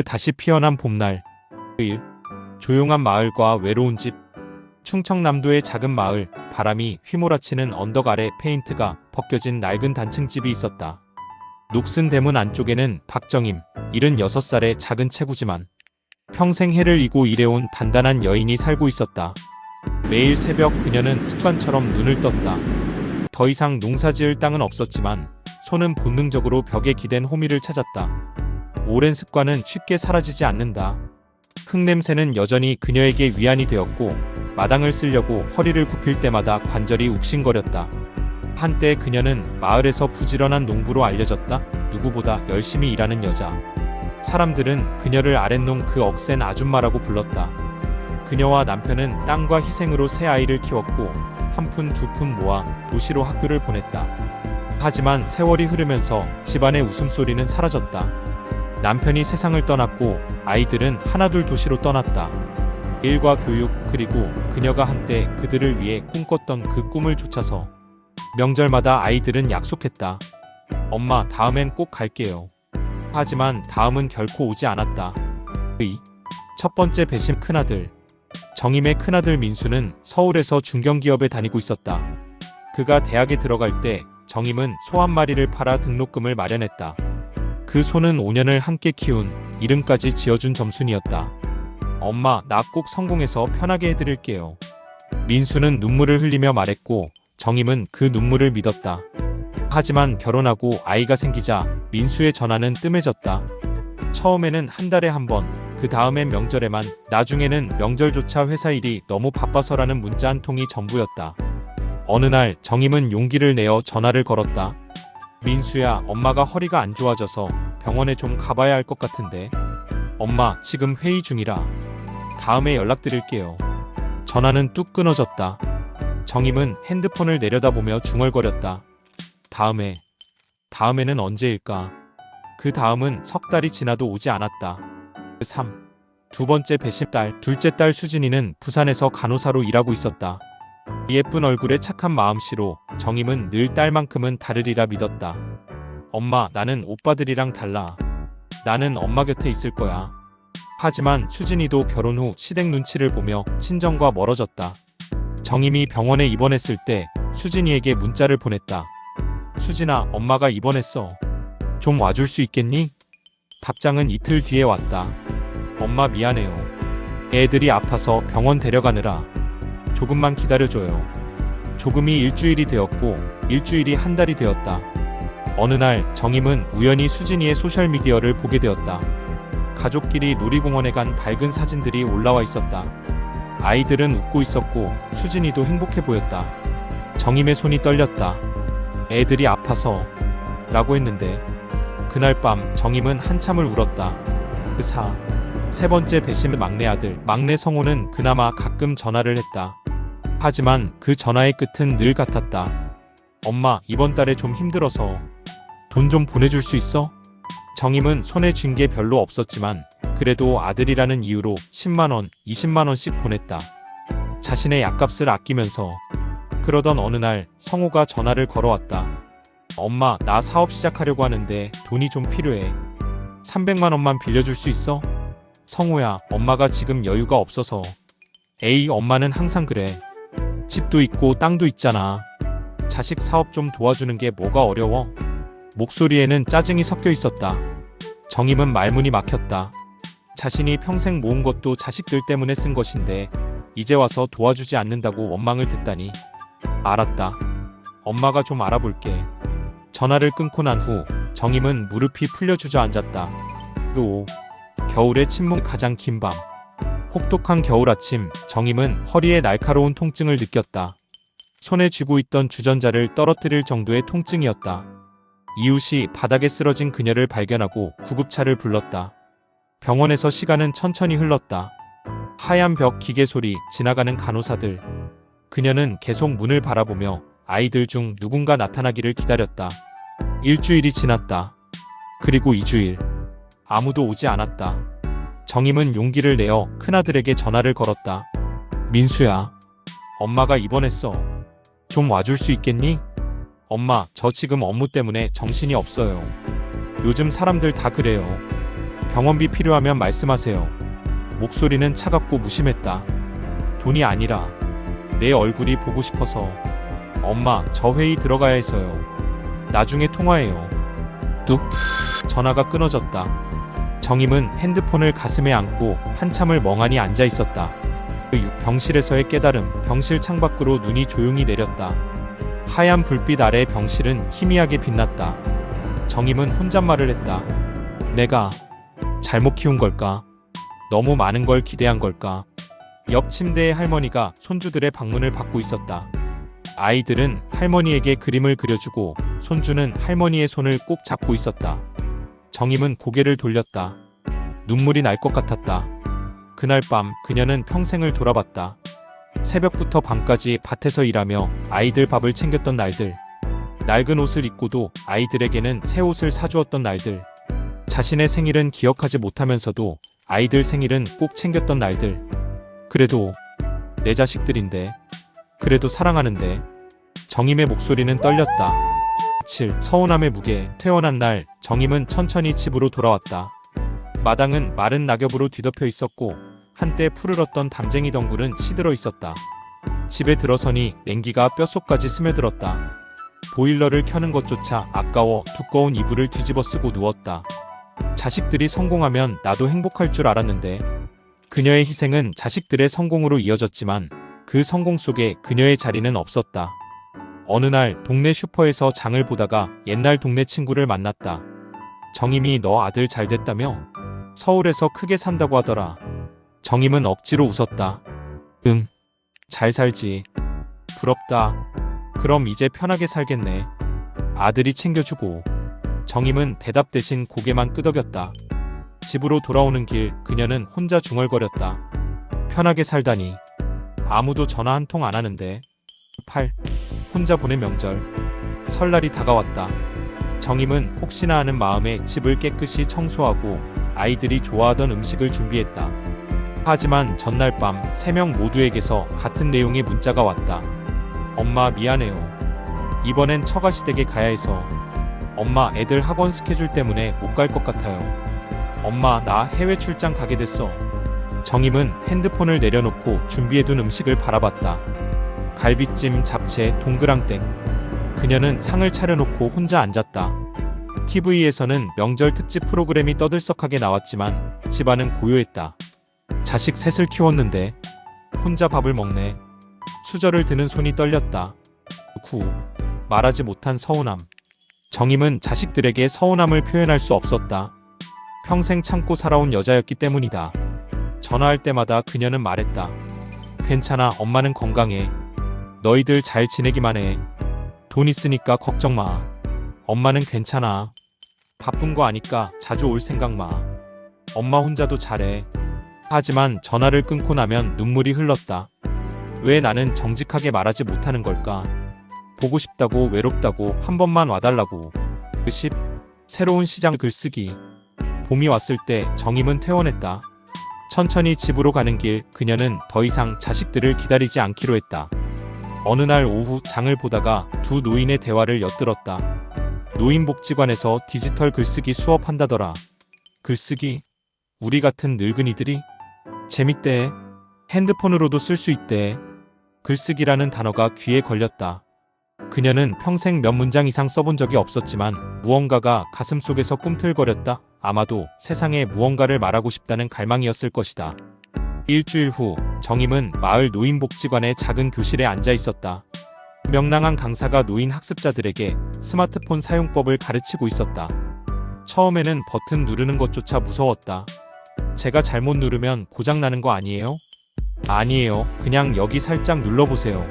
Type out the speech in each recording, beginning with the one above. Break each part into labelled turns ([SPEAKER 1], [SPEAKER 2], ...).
[SPEAKER 1] 다시 피어난 봄날. 일. 조용한 마을과 외로운 집. 충청남도의 작은 마을, 바람이 휘몰아치는 언덕 아래 페인트가 벗겨진 낡은 단층집이 있었다. 녹슨 대문 안쪽에는 박정임, 76살의 작은 체구지만 평생 해를 이고 일해온 단단한 여인이 살고 있었다. 매일 새벽 그녀는 습관처럼 눈을 떴다. 더 이상 농사지을 땅은 없었지만 손은 본능적으로 벽에 기댄 호미를 찾았다. 오랜 습관은 쉽게 사라지지 않는다. 흙냄새는 여전히 그녀에게 위안이 되었고 마당을 쓸려고 허리를 굽힐 때마다 관절이 욱신거렸다. 한때 그녀는 마을에서 부지런한 농부로 알려졌다. 누구보다 열심히 일하는 여자. 사람들은 그녀를 아랫농 그 억센 아줌마라고 불렀다. 그녀와 남편은 땀과 희생으로 새 아이를 키웠고 한 푼 두 푼 모아 도시로 학교를 보냈다. 하지만 세월이 흐르면서 집안의 웃음소리는 사라졌다. 남편이 세상을 떠났고 아이들은 하나둘 도시로 떠났다. 일과 교육, 그리고 그녀가 한때 그들을 위해 꿈꿨던 그 꿈을 쫓아서 명절마다 아이들은 약속했다. 엄마, 다음엔 꼭 갈게요. 하지만 다음은 결코 오지 않았다. 첫 번째 배심 큰아들. 정임의 큰아들 민수는 서울에서 중견기업에 다니고 있었다. 그가 대학에 들어갈 때 정임은 소 한 마리를 팔아 등록금을 마련했다. 그 소는 5년을 함께 키운 이름까지 지어준 점순이었다. 엄마, 나 꼭 성공해서 편하게 해드릴게요. 민수는 눈물을 흘리며 말했고 정임은 그 눈물을 믿었다. 하지만 결혼하고 아이가 생기자 민수의 전화는 뜸해졌다. 처음에는 한 달에 한 번, 그 다음엔 명절에만, 나중에는 명절조차 회사 일이 너무 바빠서라는 문자 한 통이 전부였다. 어느 날 정임은 용기를 내어 전화를 걸었다. 민수야, 엄마가 허리가 안 좋아져서 병원에 좀 가봐야 할 것 같은데. 엄마, 지금 회의 중이라 다음에 연락드릴게요. 전화는 뚝 끊어졌다. 정임은 핸드폰을 내려다보며 중얼거렸다. 다음에는 언제일까? 그 다음은 석 달이 지나도 오지 않았다. 3. 두 번째 배심딸. 둘째 딸 수진이는 부산에서 간호사로 일하고 있었다. 예쁜 얼굴에 착한 마음씨로 정임은 늘 딸만큼은 다르리라 믿었다. 엄마, 나는 오빠들이랑 달라. 나는 엄마 곁에 있을 거야. 하지만 수진이도 결혼 후 시댁 눈치를 보며 친정과 멀어졌다. 정임이 병원에 입원했을 때 수진이에게 문자를 보냈다. 수진아, 엄마가 입원했어. 좀 와줄 수 있겠니? 답장은 이틀 뒤에 왔다. 엄마, 미안해요. 애들이 아파서 병원 데려가느라 조금만 기다려줘요. 조금이 일주일이 되었고 일주일이 한 달이 되었다. 어느 날 정임은 우연히 수진이의 소셜미디어를 보게 되었다. 가족끼리 놀이공원에 간 밝은 사진들이 올라와 있었다. 아이들은 웃고 있었고 수진이도 행복해 보였다. 정임의 손이 떨렸다. 애들이 아파서 라고 했는데 그날 밤 정임은 한참을 울었다. 세 번째 배심의 막내 아들, 막내 성호는 그나마 가끔 전화를 했다. 하지만 그 전화의 끝은 늘 같았다. 엄마, 이번 달에 좀 힘들어서 돈 좀 보내줄 수 있어? 정임은 손에 쥔 게 별로 없었지만 그래도 아들이라는 이유로 10만원, 20만원씩 보냈다. 자신의 약값을 아끼면서. 그러던 어느 날 성호가 전화를 걸어왔다. 엄마, 나 사업 시작하려고 하는데 돈이 좀 필요해. 300만원만 빌려줄 수 있어? 성호야, 엄마가 지금 여유가 없어서. 에이, 엄마는 항상 그래. 집도 있고 땅도 있잖아. 자식 사업 좀 도와주는 게 뭐가 어려워? 목소리에는 짜증이 섞여 있었다. 정임은 말문이 막혔다. 자신이 평생 모은 것도 자식들 때문에 쓴 것인데 이제 와서 도와주지 않는다고 원망을 듣다니. 알았다. 엄마가 좀 알아볼게. 전화를 끊고 난 후 정임은 무릎이 풀려 주저앉았다. 겨울의 침묵. 가장 긴 밤. 혹독한 겨울 아침, 정임은 허리에 날카로운 통증을 느꼈다. 손에 쥐고 있던 주전자를 떨어뜨릴 정도의 통증이었다. 이웃이 바닥에 쓰러진 그녀를 발견하고 구급차를 불렀다. 병원에서 시간은 천천히 흘렀다. 하얀 벽 기계 소리, 지나가는 간호사들. 그녀는 계속 문을 바라보며 아이들 중 누군가 나타나기를 기다렸다. 일주일이 지났다. 그리고 2주일. 아무도 오지 않았다. 정임은 용기를 내어 큰아들에게 전화를 걸었다. 민수야, 엄마가 입원했어. 좀 와줄 수 있겠니? 엄마, 저 지금 업무 때문에 정신이 없어요. 요즘 사람들 다 그래요. 병원비 필요하면 말씀하세요. 목소리는 차갑고 무심했다. 돈이 아니라 내 얼굴이 보고 싶어서. 엄마, 저 회의 들어가야 해서요. 나중에 통화해요. 뚝. 전화가 끊어졌다. 정임은 핸드폰을 가슴에 안고 한참을 멍하니 앉아 있었다. 병실에서의 깨달음. 병실 창밖으로 눈이 조용히 내렸다. 하얀 불빛 아래 병실은 희미하게 빛났다. 정임은 혼잣말을 했다. 내가 잘못 키운 걸까? 너무 많은 걸 기대한 걸까? 옆 침대의 할머니가 손주들의 방문을 받고 있었다. 아이들은 할머니에게 그림을 그려주고 손주는 할머니의 손을 꼭 잡고 있었다. 정임은 고개를 돌렸다. 눈물이 날 것 같았다. 그날 밤 그녀는 평생을 돌아봤다. 새벽부터 밤까지 밭에서 일하며 아이들 밥을 챙겼던 날들. 낡은 옷을 입고도 아이들에게는 새 옷을 사주었던 날들. 자신의 생일은 기억하지 못하면서도 아이들 생일은 꼭 챙겼던 날들. 그래도 내 자식들인데, 그래도 사랑하는데. 정임의 목소리는 떨렸다. 7. 서운함의 무게. 퇴원한 날 정임은 천천히 집으로 돌아왔다. 마당은 마른 낙엽으로 뒤덮여 있었고 한때 푸르렀던 담쟁이 덩굴은 시들어 있었다. 집에 들어서니 냉기가 뼛속까지 스며들었다. 보일러를 켜는 것조차 아까워 두꺼운 이불을 뒤집어 쓰고 누웠다. 자식들이 성공하면 나도 행복할 줄 알았는데. 그녀의 희생은 자식들의 성공으로 이어졌지만 그 성공 속에 그녀의 자리는 없었다. 어느 날 동네 슈퍼에서 장을 보다가 옛날 동네 친구를 만났다. 정임이 너 아들 잘 됐다며? 서울에서 크게 산다고 하더라. 정임은 억지로 웃었다. 응, 잘 살지. 부럽다. 그럼 이제 편하게 살겠네. 아들이 챙겨주고. 정임은 대답 대신 고개만 끄덕였다. 집으로 돌아오는 길 그녀는 혼자 중얼거렸다. 편하게 살다니. 아무도 전화 한 통 안 하는데. 8. 혼자 보낸 명절. 설날이 다가왔다. 정임은 혹시나 하는 마음에 집을 깨끗이 청소하고 아이들이 좋아하던 음식을 준비했다. 하지만 전날 밤 3명 모두에게서 같은 내용의 문자가 왔다. 엄마 미안해요. 이번엔 처가시댁에 가야 해서. 엄마 애들 학원 스케줄 때문에 못 갈 것 같아요. 엄마 나 해외 출장 가게 됐어. 정임은 핸드폰을 내려놓고 준비해둔 음식을 바라봤다. 갈비찜, 잡채, 동그랑땡. 그녀는 상을 차려놓고 혼자 앉았다. TV에서는 명절 특집 프로그램이 떠들썩하게 나왔지만 집안은 고요했다. 자식 셋을 키웠는데 혼자 밥을 먹네. 수저를 드는 손이 떨렸다. 말하지 못한 서운함. 정임은 자식들에게 서운함을 표현할 수 없었다. 평생 참고 살아온 여자였기 때문이다. 전화할 때마다 그녀는 말했다. 괜찮아, 엄마는 건강해. 너희들 잘 지내기만 해. 돈 있으니까 걱정 마. 엄마는 괜찮아. 바쁜 거 아니까 자주 올 생각 마. 엄마 혼자도 잘해. 하지만 전화를 끊고 나면 눈물이 흘렀다. 왜 나는 정직하게 말하지 못하는 걸까? 보고 싶다고, 외롭다고, 한 번만 와달라고. 10. 새로운 시장. 글쓰기. 봄이 왔을 때 정임은 퇴원했다. 천천히 집으로 가는 길 그녀는 더 이상 자식들을 기다리지 않기로 했다. 어느 날 오후 장을 보다가 두 노인의 대화를 엿들었다. 노인복지관에서 디지털 글쓰기 수업한다더라. 글쓰기? 우리 같은 늙은이들이? 재밌대. 핸드폰으로도 쓸 수 있대. 글쓰기라는 단어가 귀에 걸렸다. 그녀는 평생 몇 문장 이상 써본 적이 없었지만 무언가가 가슴속에서 꿈틀거렸다. 아마도 세상에 무언가를 말하고 싶다는 갈망이었을 것이다. 일주일 후 정임은 마을 노인복지관의 작은 교실에 앉아 있었다. 명랑한 강사가 노인 학습자들에게 스마트폰 사용법을 가르치고 있었다. 처음에는 버튼 누르는 것조차 무서웠다. 제가 잘못 누르면 고장나는 거 아니에요? 아니에요. 그냥 여기 살짝 눌러보세요.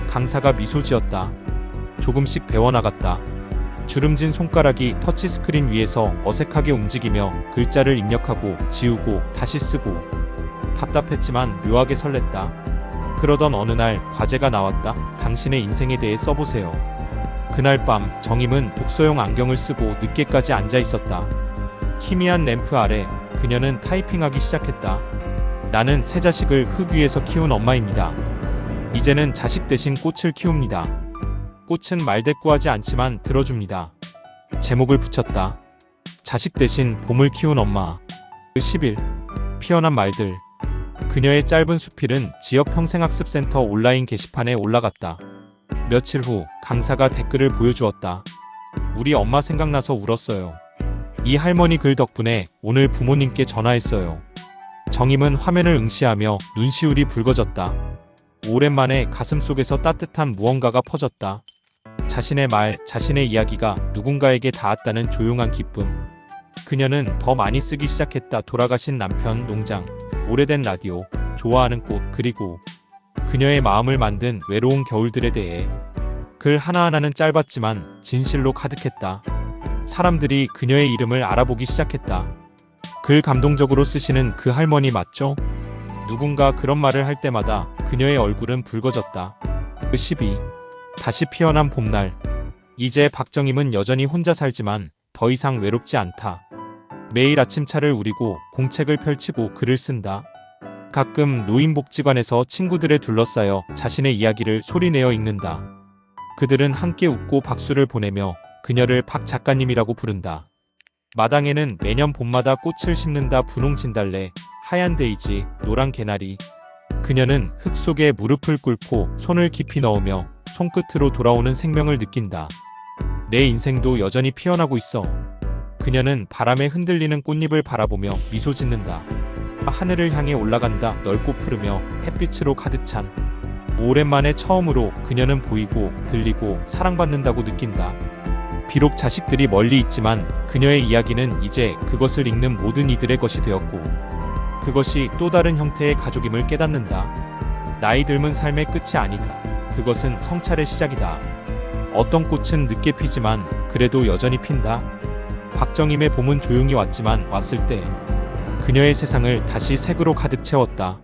[SPEAKER 1] 강사가 미소 지었다. 조금씩 배워나갔다. 주름진 손가락이 터치스크린 위에서 어색하게 움직이며 글자를 입력하고 지우고 다시 쓰고. 답답했지만 묘하게 설렜다. 그러던 어느 날 과제가 나왔다. 당신의 인생에 대해 써보세요. 그날 밤 정임은 독서용 안경을 쓰고 늦게까지 앉아 있었다. 희미한 램프 아래 그녀는 타이핑하기 시작했다. 나는 새 자식을 흙 위에서 키운 엄마입니다. 이제는 자식 대신 꽃을 키웁니다. 꽃은 말대꾸하지 않지만 들어줍니다. 제목을 붙였다. 자식 대신 봄을 키운 엄마. 10일 피어난 말들. 그녀의 짧은 수필은 지역 평생학습센터 온라인 게시판에 올라갔다. 며칠 후 강사가 댓글을 보여주었다. 우리 엄마 생각나서 울었어요. 이 할머니 글 덕분에 오늘 부모님께 전화했어요. 정임은 화면을 응시하며 눈시울이 붉어졌다. 오랜만에 가슴속에서 따뜻한 무언가가 퍼졌다. 자신의 말, 자신의 이야기가 누군가에게 닿았다는 조용한 기쁨. 그녀는 더 많이 쓰기 시작했다. 돌아가신 남편, 농장, 오래된 라디오, 좋아하는 꽃, 그리고 그녀의 마음을 만든 외로운 겨울들에 대해. 글 하나하나는 짧았지만 진실로 가득했다. 사람들이 그녀의 이름을 알아보기 시작했다. 글 감동적으로 쓰시는 그 할머니 맞죠? 누군가 그런 말을 할 때마다 그녀의 얼굴은 붉어졌다. 12. 다시 피어난 봄날. 이제 박정임은 여전히 혼자 살지만 더 이상 외롭지 않다. 매일 아침 차를 우리고 공책을 펼치고 글을 쓴다. 가끔 노인복지관에서 친구들에 둘러싸여 자신의 이야기를 소리내어 읽는다. 그들은 함께 웃고 박수를 보내며 그녀를 박 작가님이라고 부른다. 마당에는 매년 봄마다 꽃을 심는다. 분홍 진달래, 하얀 데이지, 노란 개나리. 그녀는 흙 속에 무릎을 꿇고 손을 깊이 넣으며 손끝으로 돌아오는 생명을 느낀다. 내 인생도 여전히 피어나고 있어. 그녀는 바람에 흔들리는 꽃잎을 바라보며 미소 짓는다. 하늘을 향해 올라간다. 넓고 푸르며 햇빛으로 가득 찬. 오랜만에 처음으로 그녀는 보이고 들리고 사랑받는다고 느낀다. 비록 자식들이 멀리 있지만 그녀의 이야기는 이제 그것을 읽는 모든 이들의 것이 되었고, 그것이 또 다른 형태의 가족임을 깨닫는다. 나이 들면 삶의 끝이 아니다. 그것은 성찰의 시작이다. 어떤 꽃은 늦게 피지만 그래도 여전히 핀다. 박정임의 봄은 조용히 왔지만 왔을 때 그녀의 세상을 다시 색으로 가득 채웠다.